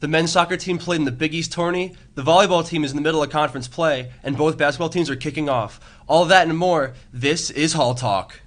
The men's soccer team played in the Big East Tourney, the volleyball team is in the middle of conference play, and both basketball teams are kicking off. All of that and more, this is Hall Talk.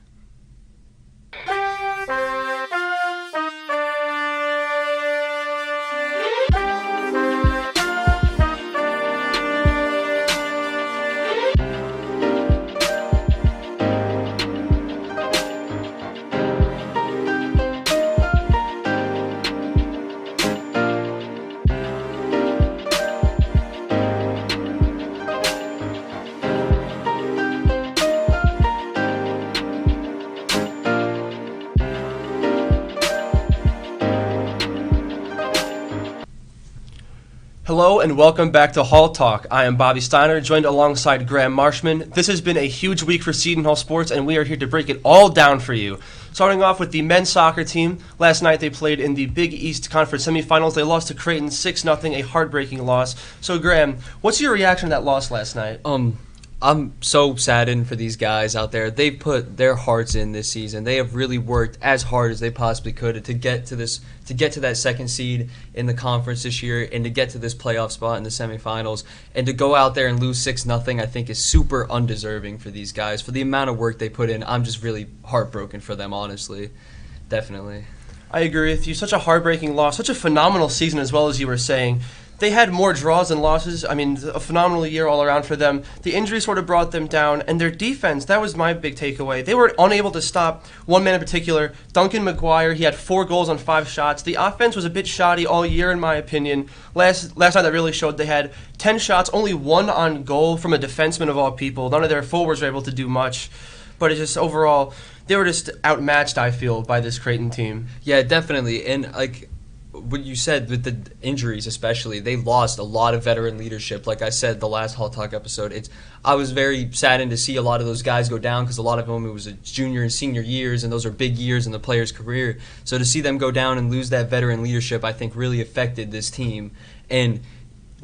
Hello and welcome back to Hall Talk. I am Bobby Steiner, joined alongside Graham Marshman. This has been a huge week for Seton Hall sports, and we are here to break it all down for you. Starting off with the men's soccer team. Last night they played in the Big East Conference semifinals. They lost to Creighton 6-0, a heartbreaking loss. So Graham, what's your reaction to that loss last night? I'm so saddened for these guys out there. They put their hearts in this season. They have really worked as hard as they possibly could to get to that second seed in the conference this year and to get to this playoff spot in the semifinals. And to go out there and lose 6-0, I think is super undeserving for these guys. For the amount of work they put in, I'm just really heartbroken for them, honestly. Definitely. I agree with you. Such a heartbreaking loss. Such a phenomenal season as well, as you were saying. They had more draws than losses. I mean, a phenomenal year all around for them. The injury sort of brought them down, and their defense, that was my big takeaway. They were unable to stop one man in particular, Duncan McGuire. He had 4 goals on 5 shots. The offense was a bit shoddy all year, in my opinion. Last night that really showed. They had 10 shots, only 1 on goal from a defenseman of all people. None of their forwards were able to do much. But it's just overall, they were just outmatched, I feel, by this Creighton team. Yeah, definitely. And what you said with the injuries especially, they lost a lot of veteran leadership. Like I said, the last Hall Talk episode, I was very saddened to see a lot of those guys go down because a lot of them, it was a junior and senior years, and those are big years in the player's career. So to see them go down and lose that veteran leadership, I think really affected this team. And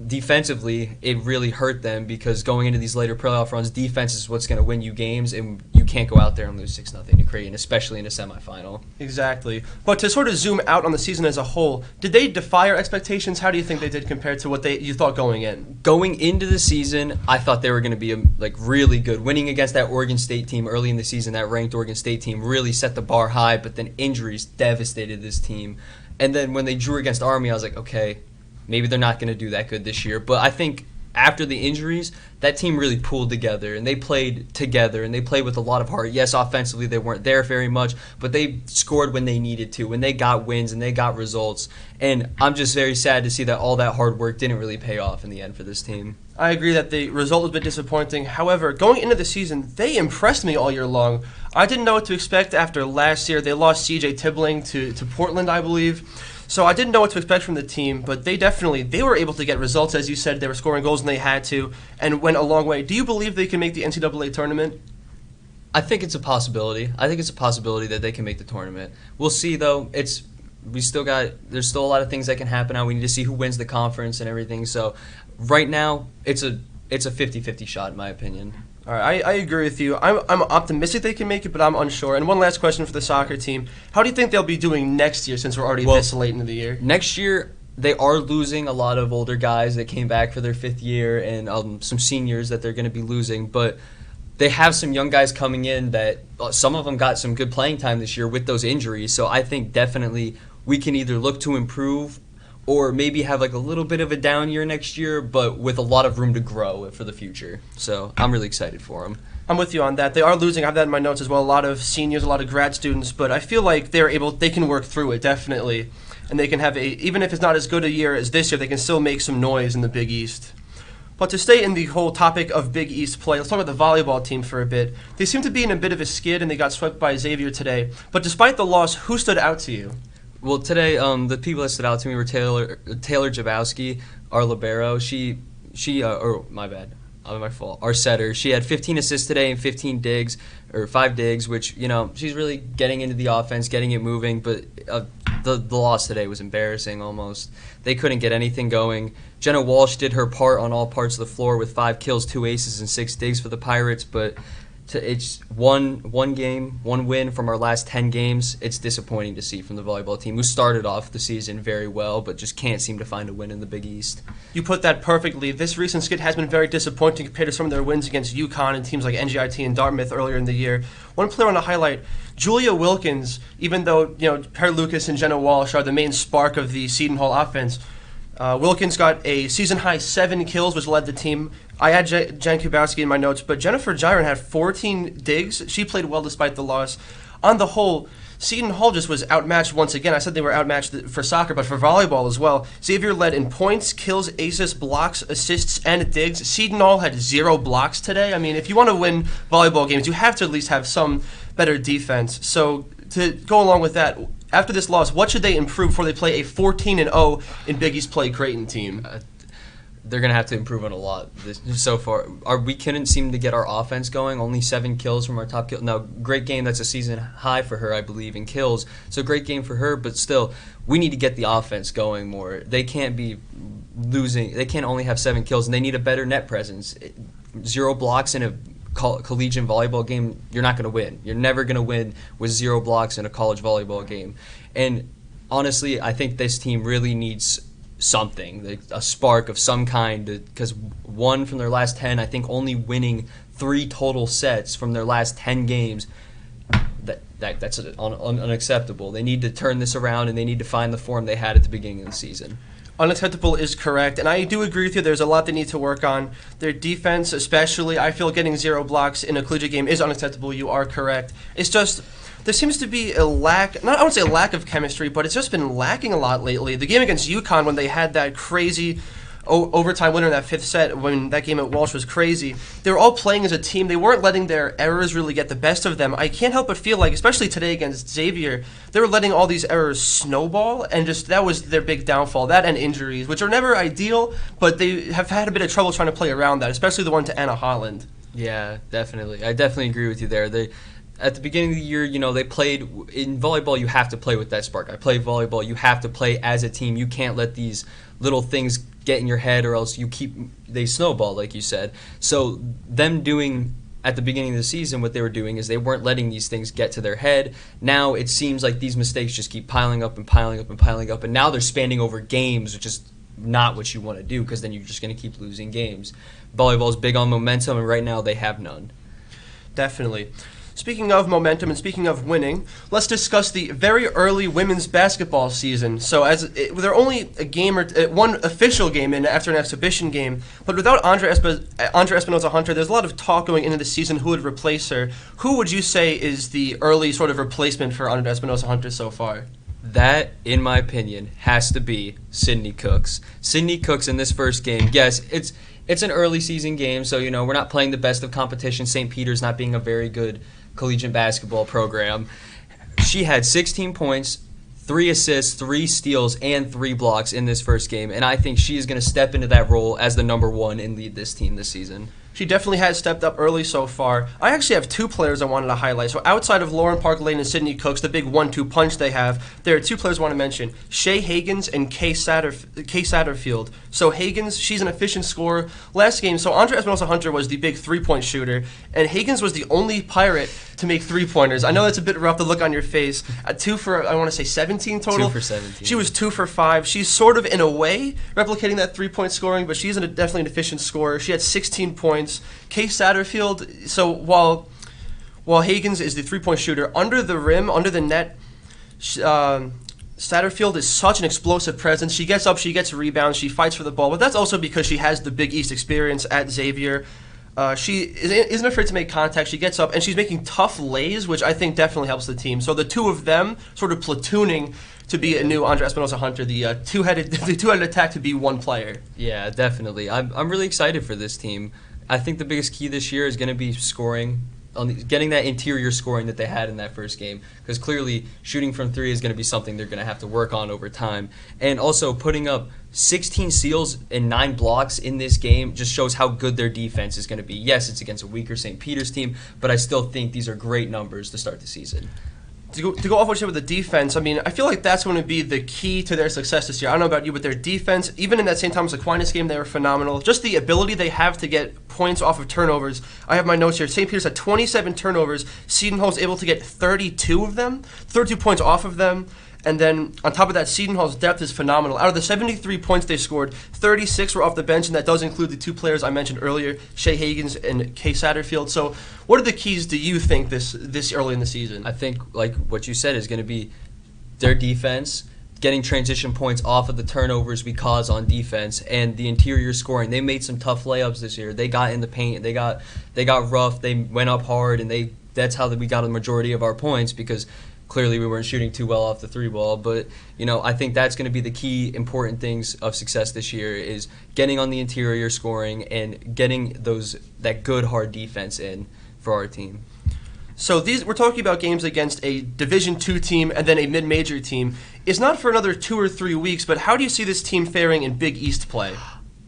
defensively, it really hurt them because going into these later playoff runs, defense is what's going to win you games, and you can't go out there and lose 6-0 to Creighton, especially in a semifinal. Exactly. But to sort of zoom out on the season as a whole, did they defy your expectations? How do you think they did compared to what you thought going in? Going into the season, I thought they were going to be really good. Winning against that Oregon State team early in the season, that ranked Oregon State team, really set the bar high, but then injuries devastated this team. And then when they drew against Army, I was like, okay, maybe they're not going to do that good this year. But I think after the injuries, that team really pulled together, and they played together, and they played with a lot of heart. Yes, offensively they weren't there very much, but they scored when they needed to, when they got wins and they got results. And I'm just very sad to see that all that hard work didn't really pay off in the end for this team. I agree that the result was a bit disappointing. However, going into the season, they impressed me all year long. I didn't know what to expect after last year. They lost C.J. Tibbling to Portland, I believe. So I didn't know what to expect from the team, but they were able to get results. As you said, they were scoring goals when they had to and went a long way. Do you believe they can make the NCAA tournament? I think it's a possibility. I think it's a possibility that they can make the tournament. We'll see, though. There's still a lot of things that can happen now. We need to see who wins the conference and everything. So right now, it's a 50-50 shot, in my opinion. All right, I agree with you. I'm optimistic they can make it, but I'm unsure. And one last question for the soccer team. How do you think they'll be doing next year since we're already this late into the year? Next year, they are losing a lot of older guys that came back for their 5th year and some seniors that they're going to be losing. But they have some young guys coming in that some of them got some good playing time this year with those injuries. So I think definitely we can either look to improve or maybe have a little bit of a down year next year, but with a lot of room to grow for the future. So I'm really excited for them. I'm with you on that. They are losing. I have that in my notes as well. A lot of seniors, a lot of grad students, but I feel like they can work through it, definitely. And they can have even if it's not as good a year as this year, they can still make some noise in the Big East. But to stay in the whole topic of Big East play, let's talk about the volleyball team for a bit. They seem to be in a bit of a skid, and they got swept by Xavier today. But despite the loss, who stood out to you? Well, today, the people that stood out to me were Taylor Jabowski, our libero. My fault. Our setter. She had 15 assists today and 5 digs, which, she's really getting into the offense, getting it moving. But the loss today was embarrassing almost. They couldn't get anything going. Jenna Walsh did her part on all parts of the floor with 5 kills, 2 aces, and 6 digs for the Pirates, but It's one win from our last 10 games. It's disappointing to see from the volleyball team, who started off the season very well, but just can't seem to find a win in the Big East. You put that perfectly. This recent skid has been very disappointing compared to some of their wins against UConn and teams like NGIT and Dartmouth earlier in the year. One player I want to highlight, Julia Wilkins, even though Per Lucas and Jenna Walsh are the main spark of the Seton Hall offense, Wilkins got a season-high 7 kills, which led the team. I had Jen Kubowski in my notes, but Jennifer Giron had 14 digs. She played well despite the loss. On the whole, Seton Hall just was outmatched once again. I said they were outmatched for soccer, but for volleyball as well. Xavier led in points, kills, aces, blocks, assists, and digs. Seton Hall had 0 blocks today. I mean, if you want to win volleyball games, you have to at least have some better defense. So to go along with that, after this loss, what should they improve before they play a 14-0 in Big East play Creighton team? They're going to have to improve on a lot so far. We couldn't seem to get our offense going. Only 7 kills from our top kill. Now, great game. That's a season high for her, I believe, in kills. So great game for her, but still, we need to get the offense going more. They can't be losing. They can't only have 7 kills, and they need a better net presence. 0 blocks in a collegiate volleyball game, you're not going to win. You're never going to win with 0 blocks in a college volleyball game. And honestly, I think this team really needs something, like a spark of some kind, because 1 from their last 10, I think only winning 3 total sets from their last 10 games, that's unacceptable. They need to turn this around, and they need to find the form they had at the beginning of the season. Unacceptable is correct, and I do agree with you. There's a lot they need to work on. Their defense, especially, I feel getting 0 blocks in a collegiate game is unacceptable. You are correct. It's just there seems to be a lack, I wouldn't say a lack of chemistry, but it's just been lacking a lot lately. The game against UConn, when they had that crazy overtime winner in that 5th set, when that game at Walsh was crazy, they were all playing as a team. They weren't letting their errors really get the best of them. I can't help but feel like, especially today against Xavier, they were letting all these errors snowball, and just that was their big downfall. That and injuries, which are never ideal, but they have had a bit of trouble trying to play around that, especially the one to Anna Holland. Yeah, definitely. I definitely agree with you there. At the beginning of the year, they played in volleyball. You have to play with that spark. I play volleyball. You have to play as a team. You can't let these little things get in your head, or else they snowball, like you said. So them doing at the beginning of the season, what they were doing is they weren't letting these things get to their head. Now it seems like these mistakes just keep piling up and piling up and piling up, and now they're spanning over games, which is not what you want to do, because then you're just going to keep losing games. Volleyball is big on momentum, and right now they have none. Definitely. Speaking of momentum and speaking of winning, let's discuss the very early women's basketball season. So they're only a game or one official game in after an exhibition game, but without Andrea Espinoza-Hunter, there's a lot of talk going into the season who would replace her. Who would you say is the early sort of replacement for Andrea Espinoza-Hunter so far? That, in my opinion, has to be Sydney Cooks. Sydney Cooks in this first game, yes, it's an early season game, so we're not playing the best of competition. St. Peter's not being a very good collegiate basketball program. She had 16 points, 3 assists, 3 steals, and 3 blocks in this first game, and I think she is going to step into that role as the number 1 and lead this team this season. She definitely has stepped up early so far. I actually have 2 players I wanted to highlight. So outside of Lauren Park-Lane and Sydney Cooks, the big 1-2 punch they have, there are 2 players I want to mention, Shay Hagans and Kay Satterfield. So Hagans, she's an efficient scorer. Last game, so Andrea Espinoza-Hunter was the big 3-point shooter, and Hagans was the only Pirate to make 3-pointers. I know that's a bit rough to look on your face. 2 for, I want to say 17 total. 2 for 17. She was 2 for 5. She's sort of, in a way, replicating that 3-point scoring, but she's definitely an efficient scorer. She had 16 points. Kay Satterfield, so while Hagans is the 3-point shooter, under the rim, under the net, Satterfield is such an explosive presence. She gets up, she gets rebounds, she fights for the ball, but that's also because she has the Big East experience at Xavier. She isn't afraid to make contact. She gets up, and she's making tough lays, which I think definitely helps the team. So the 2 of them sort of platooning to be a new Andrea Espinoza-Hunter, the two-headed attack to be 1 player. Yeah, definitely. I'm really excited for this team. I think the biggest key this year is going to be scoring, getting that interior scoring that they had in that first game, because clearly shooting from 3 is going to be something they're going to have to work on over time. And also putting up 16 steals and 9 blocks in this game just shows how good their defense is going to be. Yes, it's against a weaker St. Peter's team, but I still think these are great numbers to start the season. to go off what you said with the defense, I mean, I feel like that's going to be the key to their success this year. I don't know about you, but their defense, even in that St. Thomas Aquinas game, they were phenomenal. Just the ability they have to get points off of turnovers. I have my notes here. St. Peter's had 27 turnovers. Seton Hall's able to get 32 of them, 32 points off of them. And then on top of that, Seton Hall's depth is phenomenal. Out of the 73 points they scored, 36 were off the bench, and that does include the two players I mentioned earlier, Shea Hagans and Kay Satterfield. So what are the keys, do you think, this early in the season? I think, like what you said, is going to be their defense, getting transition points off of the turnovers we cause on defense, and the interior scoring. They made some tough layups this year. They got in the paint. They got rough. They went up hard, and that's how we got the majority of our points, because clearly we weren't shooting too well off the three ball. But I think that's going to be the key important things of success this year, is getting on the interior scoring and getting that good hard defense in for our team. So we're talking about games against a Division II team and then a mid-major team. It's not for another 2 or 3 weeks, but how do you see this team faring in Big East play?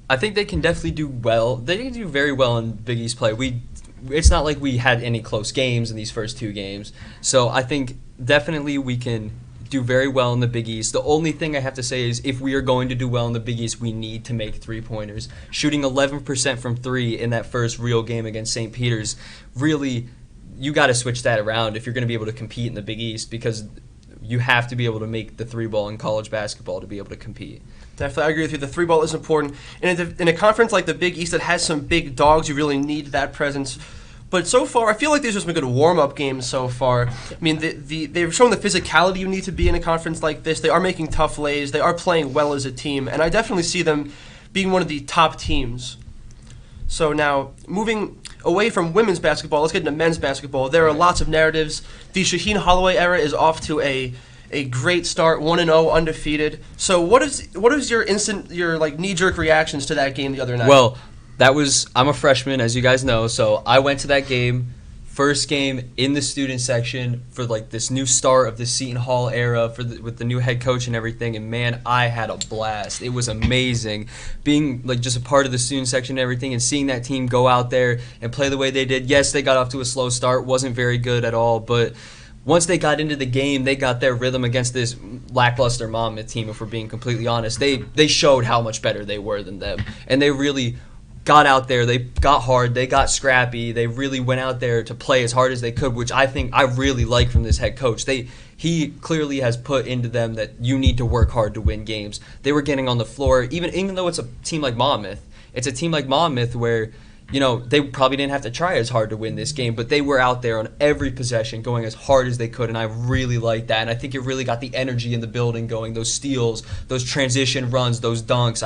I think they can definitely do well. They can do very well in Big East play. It's not like we had any close games in these first 2 games. So I think definitely we can do very well in the Big East. The only thing I have to say is, if we are going to do well in the Big East, we need to make three-pointers. Shooting 11% from 3 in that first real game against St. Peter's, really, you got to switch that around if you're going to be able to compete in the Big East, because you have to be able to make the three ball in college basketball to be able to compete. Definitely, I agree with you. The three ball is important. In a conference like the Big East that has some big dogs, you really need that presence. But so far, I feel like these have been good warm-up games so far. I mean, they've shown the physicality you need to be in a conference like this. They are making tough lays. They are playing well as a team. And I definitely see them being one of the top teams. So now, moving away from women's basketball, let's get into men's basketball. There are lots of narratives. The Shaheen Holloway era is off to a great start, 1-0, undefeated. So what is your knee-jerk reactions to that game the other night? Well, I'm a freshman, as you guys know, so I went to that game, first game in the student section for this new start of the Seton Hall era with the new head coach and everything, and man, I had a blast. It was amazing being just a part of the student section and everything, and seeing that team go out there and play the way they did. Yes, they got off to a slow start, wasn't very good at all, but once they got into the game, they got their rhythm against this lackluster Monmouth team, if we're being completely honest. They showed how much better they were than them, and they really got out there, they got hard, they got scrappy, they really went out there to play as hard as they could, which I think I really like from this head coach. He clearly has put into them that you need to work hard to win games. They were getting on the floor, even though it's a team like Monmouth. It's a team like Monmouth where they probably didn't have to try as hard to win this game, but they were out there on every possession going as hard as they could, and I really like that. And I think it really got the energy in the building going, those steals, those transition runs, those dunks.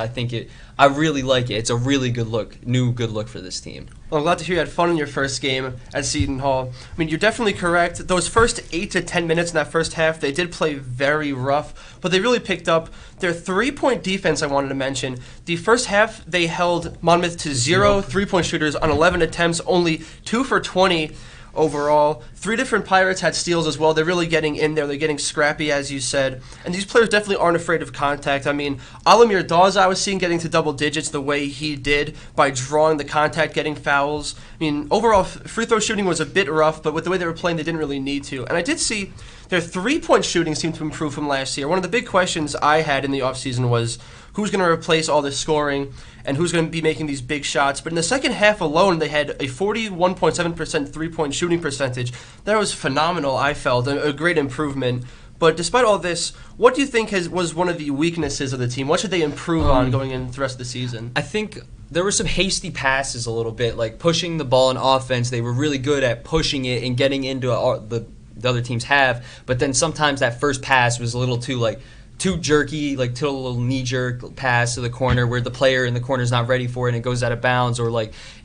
I really like it. It's a really good look for this team. Well, I'm glad to hear you had fun in your first game at Seton Hall. I mean, you're definitely correct. Those first 8 to 10 minutes in that first half, they did play very rough, but they really picked up their three-point defense. I wanted to mention. The first half, they held Monmouth to 0 three-point shooters on 11 attempts, only 2 for 20 overall. 3 different Pirates had steals as well. They're really getting in there. They're getting scrappy, as you said. And these players definitely aren't afraid of contact. I mean, Alamir Dawes, I was seeing getting to double digits the way he did by drawing the contact, getting fouls. I mean, overall, free throw shooting was a bit rough, but with the way they were playing, they didn't really need to. And I did see their three-point shooting seemed to improve from last year. One of the big questions I had in the offseason was who's going to replace all this scoring and who's going to be making these big shots. But in the second half alone, they had a 41.7% three-point shooting percentage. That was phenomenal, I felt, a great improvement. But despite all this, what do you think was one of the weaknesses of the team? What should they improve on going into the rest of the season? I think there were some hasty passes a little bit, like pushing the ball in offense. They were really good at pushing it and getting into the other teams have, but then sometimes that first pass was a little too jerky, too a little knee-jerk pass to the corner where the player in the corner is not ready for it and it goes out of bounds, or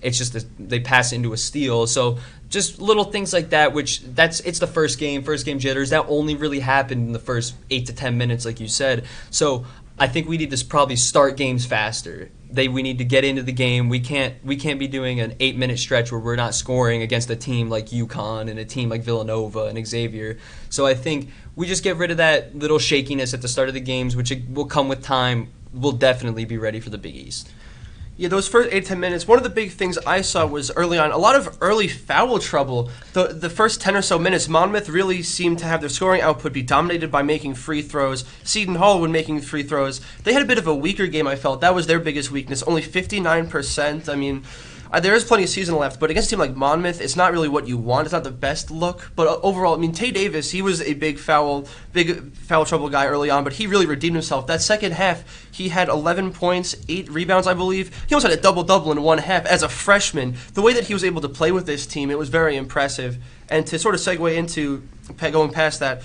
it's just they pass into a steal. So just little things like that, it's the first game jitters. That only really happened in the first 8 to 10 minutes, like you said. So I think we need to probably start games faster. We need to get into the game. We can't be doing an 8-minute stretch where we're not scoring against a team like UConn and a team like Villanova and Xavier. So I think we just get rid of that little shakiness at the start of the games, which will come with time. We'll definitely be ready for the Big East. Yeah, those first 8 to 10 minutes, one of the big things I saw was early on, a lot of early foul trouble. The first 10 or so minutes, Monmouth really seemed to have their scoring output be dominated by making free throws. Seton Hall when making free throws. They had a bit of a weaker game, I felt. That was their biggest weakness, only 59%. I mean, there is plenty of season left, but against a team like Monmouth, it's not really what you want. It's not the best look. But overall, I mean, Tay Davis, he was a big foul trouble guy early on, but he really redeemed himself. That second half, he had 11 points, 8 rebounds, I believe. He almost had a double-double in one half as a freshman. The way that he was able to play with this team, it was very impressive. And to sort of segue into going past that,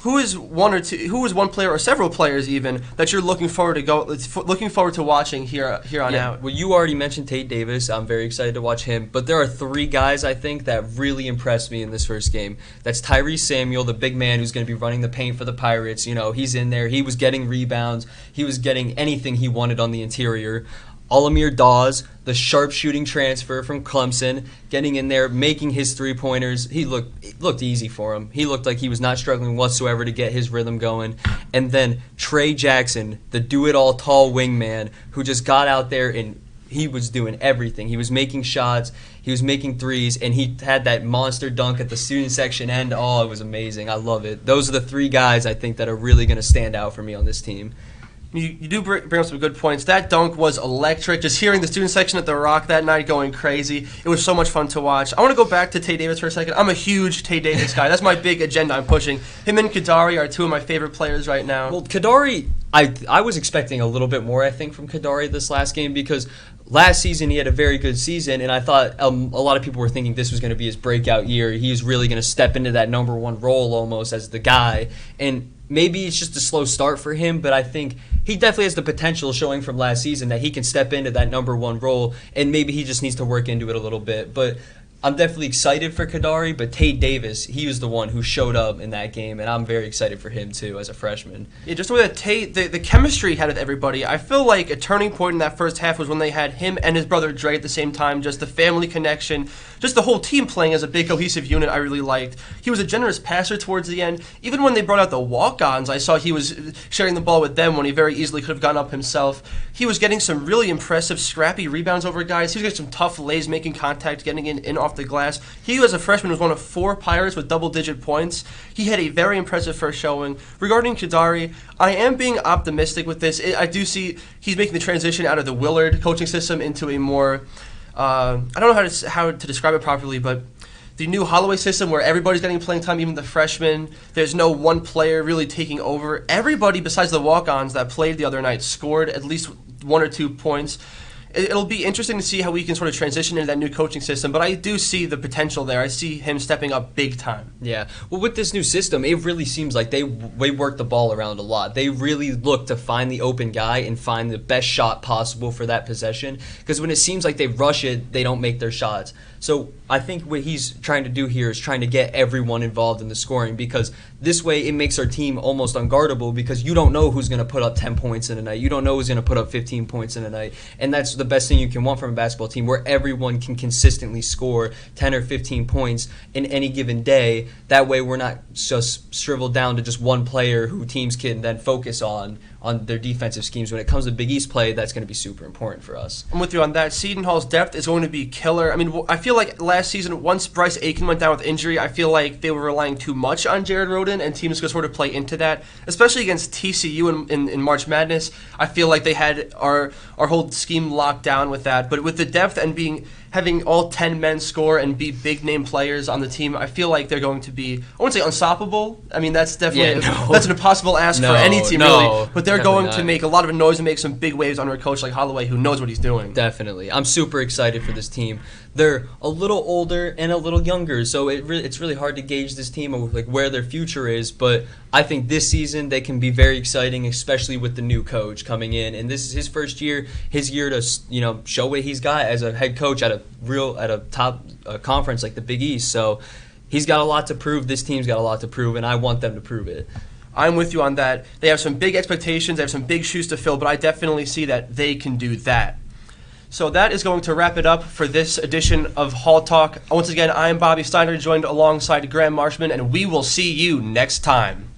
who is one player or several players even that you're looking forward to watching here on out? Well, you already mentioned Tate Davis. I'm very excited to watch him. But there are 3 guys I think that really impressed me in this first game. That's Tyrese Samuel, the big man who's going to be running the paint for the Pirates. You know, he's in there. He was getting rebounds. He was getting anything he wanted on the interior. Alamir Dawes, the sharpshooting transfer from Clemson, getting in there, making his three-pointers. It looked easy for him. He looked like he was not struggling whatsoever to get his rhythm going. And then Trey Jackson, the do-it-all tall wingman, who just got out there and he was doing everything. He was making shots, he was making threes, and he had that monster dunk at the student section end. Oh, it was amazing. I love it. Those are the 3 guys I think that are really going to stand out for me on this team. You do bring up some good points. That dunk was electric. Just hearing the student section at the Rock that night going crazy, it was so much fun to watch. I want to go back to Tay Davis for a second. I'm a huge Tay Davis guy. That's my big agenda I'm pushing. Him and Kadari are 2 of my favorite players right now. Well, Kadari, I was expecting a little bit more, I think, from Kadari this last game because last season he had a very good season, and I thought a lot of people were thinking this was going to be his breakout year. He was really going to step into that number 1 role almost as the guy, and maybe it's just a slow start for him, but I think he definitely has the potential showing from last season that he can step into that number 1 role, and maybe he just needs to work into it a little bit. But I'm definitely excited for Kadari, but Tate Davis, he was the one who showed up in that game, and I'm very excited for him too as a freshman. Yeah, just the way that Tate, the chemistry he had with everybody, I feel like a turning point in that first half was when they had him and his brother Dre at the same time, just the family connection, just the whole team playing as a big cohesive unit I really liked. He was a generous passer towards the end. Even when they brought out the walk-ons, I saw he was sharing the ball with them when he very easily could have gone up himself. He was getting some really impressive, scrappy rebounds over guys. He was getting some tough lays, making contact, getting in off the glass. He, as a freshman, was one of 4 Pirates with double-digit points. He had a very impressive first showing. Regarding Kadari, I am being optimistic with this. I do see he's making the transition out of the Willard coaching system into a more, I don't know how to describe it properly, but the new Holloway system where everybody's getting playing time, even the freshmen. There's no one player really taking over. Everybody besides the walk-ons that played the other night scored at least 1 or 2 points. It'll be interesting to see how we can sort of transition into that new coaching system, but I do see the potential there. I see him stepping up big time. Yeah. Well, with this new system, it really seems like they work the ball around a lot. They really look to find the open guy and find the best shot possible for that possession, because when it seems like they rush it, they don't make their shots. So I think what he's trying to do here is trying to get everyone involved in the scoring, because this way it makes our team almost unguardable, because you don't know who's going to put up 10 points in a night. You don't know who's going to put up 15 points in a night. And that's the best thing you can want from a basketball team, where everyone can consistently score 10 or 15 points in any given day. That way we're not just shriveled down to just one player who teams can then focus on their defensive schemes. When it comes to Big East play, that's going to be super important for us. I'm with you on that. Seton Hall's depth is going to be killer. I mean, I feel like last season, once Bryce Aiken went down with injury, I feel like they were relying too much on Jared Rhoden, and teams could sort of play into that, especially against TCU in March Madness. I feel like they had our whole scheme locked down with that. But with the depth and having all 10 men score and be big-name players on the team, I feel like they're going to be, I wouldn't say unstoppable. I mean, that's definitely that's an impossible ask for any team, really. But they're going to make a lot of noise and make some big waves under a coach like Holloway who knows what he's doing. Definitely. I'm super excited for this team. They're a little older and a little younger, so it's really hard to gauge this team or like where their future is, but I think this season they can be very exciting, especially with the new coach coming in. And this is his first year, his year to show what he's got as a head coach at a top conference like the Big East. So he's got a lot to prove. This team's got a lot to prove, and I want them to prove it. I'm with you on that. They have some big expectations. They have some big shoes to fill, but I definitely see that they can do that. So that is going to wrap it up for this edition of Hall Talk. Once again, I am Bobby Steiner, joined alongside Graham Marshman, and we will see you next time.